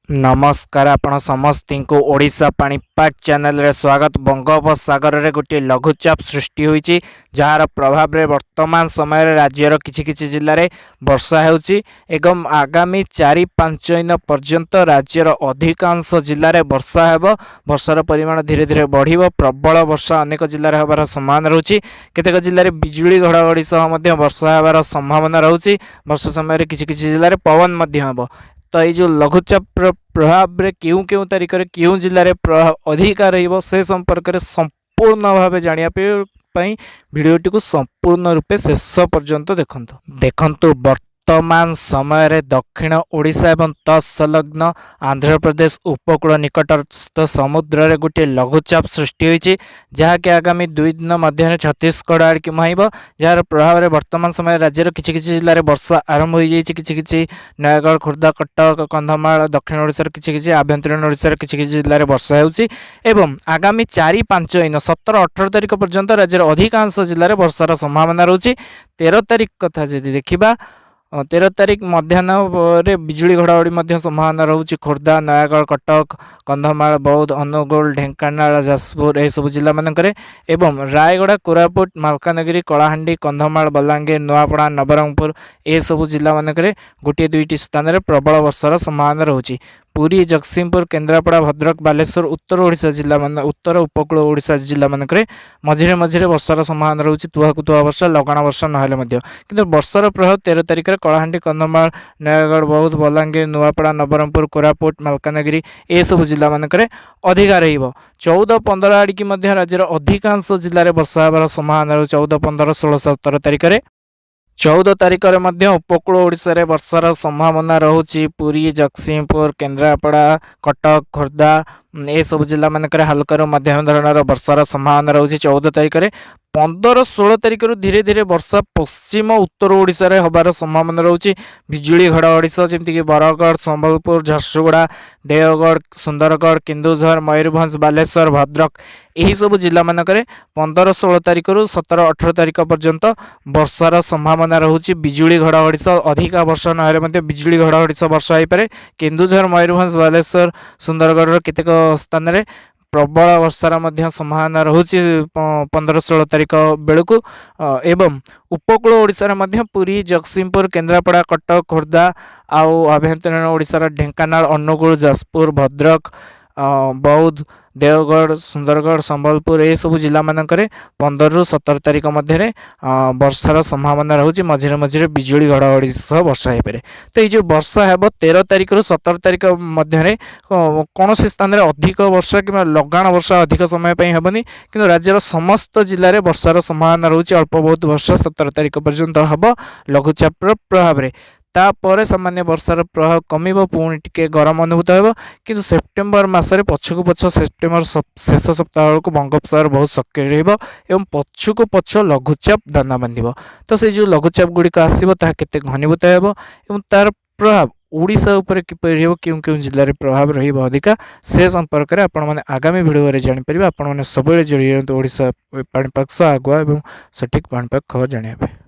नमस्कार आपण समस्त को ओडिशा पाणीपाग चैनल रे स्वागत। बंगोपसागर रे गोटे लघुचाप सृष्टि होईची जार प्रभाव रे वर्तमान समय रे राज्यर किछि किछि जिल्ला रे वर्षा हेउची एवं आगामी 4-5 दिन पर्यंत राज्यर अधिकांश जिल्ला रे वर्षा हेबो। वर्षार परिमाण धीरे धीरे बढ़िबो। प्रबल वर्षा अनेक जिल्ला रे हेबार संभावना रहउची। केतेक जिल्ला रे बिजुली घड़घड़ी सह मध्ये वर्षा हेबार संभावना रहउची। वर्षा समय रे किछि किछि जिल्ला रे पवन मध्ये हेबो। तो ये जो लघुचाप प्रभाव रे क्यों क्यों तारीख रे क्यों जिले में प्रभाव अधिका रहिबो से संपर्क में संपूर्ण भाव जानिया पे वीडियोटी को संपूर्ण रूपे शेष पर्यंत देखंतु वर्तमान समय रे दक्षिण ओडिशा एवं तत्संलग्न आंध्र प्रदेश उपकूल निकटस्थ समुद्र रे गोटे लघुचाप सृष्टि होईची जहाँकि आगामी 2 दिन मध्य छत्तीसगढ़ आड़ की मुहाइब। जार प्रभाव में वर्तमान समय राज्यर किछि किछि जिल्ला रे वर्षा आरंभ हो जाइछि। किछि किछि नयगढ़ खुर्दा कटक कंधमाल दक्षिण ओडिशार किछि किछि आभ्यंतरीण ओडिशार किछि किछि जिल्ला रे वर्षा हेउची एवं आगामी 4-5 दिन 17-18 तारिख पर्यंत राज्यर अधिकांश जिल्ला रे वर्षार संभावना रहउची। 13 तारिख कथा जदि देखिबा 13 तारिख मध्याह्न बिजुली घड़घड़ी संभावना रोचे। खोर्धा नयागढ़ कटक कंधमाल बौद्ध अनुगुल ढेंकानाल जाजपुर यह सब जिला मानक एवं रायगड़ा कोरापुट मालकानगिरी कलाहांडी कंधमाल बलांगीर नुआपड़ा नवरंगपुर यह सब जिला मानक गोटे 2टी स्थान में प्रबल वर्षार संभावना रोचे। पुरी जगतसिंहपुर केन्द्रापड़ा भद्रक बालेश्वर उत्तर ओडिशा जिला मान उत्तर उपकूल ओडिशा जिला मानक मझिरे मझिरे वर्षार संभावना रोचे। तुहाकु तुहा वर्षा लगाण वर्षा नहेले मध्य किंतु वर्षार प्रभाव 13 तारिख में कलाहांडी कंधमाल नयागढ़ बौद्ध बलांगीर नुआपड़ा नवरंगपुर कोरापुट मालकानगिरी यह सब जिला मानक अधिका रहिबो। 14-15 आड़िकी मध्य राज्यर अधिकांश जिले में वर्षा होबार संभावना रही। 14, 15, 16, 17 तारिख में 14 तारिख में उपकूल ओडिशा रे वर्षार संभावना रोचे। पुरी जगतसिंहपुर केन्द्रापड़ा कटक खोर्धा ये सब जिला मानक हल्का मध्यम धरणर वर्षार संभावना रोचे। 14 तारिख में 15-16 तारिख धीरे धीरे वर्षा पश्चिम उत्तर ओडिशा रे हबार संभावना रोचे। बिजुली घड़घड़ी सह जमीक बरगढ़ संबलपुर झारसुगुड़ा देवगढ़ सुंदरगढ़ केन्दुझर मयूरभंज बालेश्वर भद्रक यही सब जिला मानक 15-16 तारिख 17-18 तारिख पर्यंत वर्षार संभावना रोचे। बिजुली घड़घड़ी सह अधिक वर्षा नहेले बिजुली घड़घड़ी सह वर्षा हो पारे। केन्दुझर मयूरभंज बालेश्वर सुंदरगढ़ केतेक स्थान में प्रबल वर्षार संभावना रोचे 15-16 तारिख बेलू एवं उपकूल ओडिशा पुरी जगतसिंहपुर केन्द्रापड़ा कटक खोर्धा आउ आभ्यंतरीण ओडिशार ढेंकानाल अनुगुल जाजपुर भद्रक बौद्ध देवगढ़ सुंदरगढ़ संबलपुर ये सब जिला मानक 15-17 तारिख मध्य वर्षार संभावना रोचे। मझिरे मझिरे बिजुली घड़घड़ी सह वर्षा हो पारे। तो ये जो वर्षा है 13 तारिख 17 तारिख मध्य कौन स्थान में अधिक वर्षा कि लगाण वर्षा अधिक समय हेबनी कि राज्यर समस्त जिले में वर्षार संभावना रोचे। अल्प बहुत वर्षा 17 तारिख पर्यंत हम लघुचाप प्रभाव में तापर सामान्य वर्षार प्रभाव कमिबो पुणी टिके गरम अनुभूत होबो। किंतु सेप्टेम्बर मासरे पछकु पछ सेप्टेम्बर शेष सप्ताह को बंगोपसागर बहुत सक्रिय रहिबो एवं पछकु पछ लघुचाप दाना बांधिबो। तो से जो लघुचाप गुड़िक आसीबो ता केते घनीभूत हेबो एवं तार प्रभाव ओडिशा उपर किपरि रहबो क्यों क्यों जिल्ला रे प्रभाव रहिबो अधिका से संपर्क रे आपण माने आगामी वीडियो रे जानि परिबे। आपण माने सबले जोड़ी ओडिशा पाणीपाग सह आगुआ एवं सठिक पाणीपाग खबर जानिबे।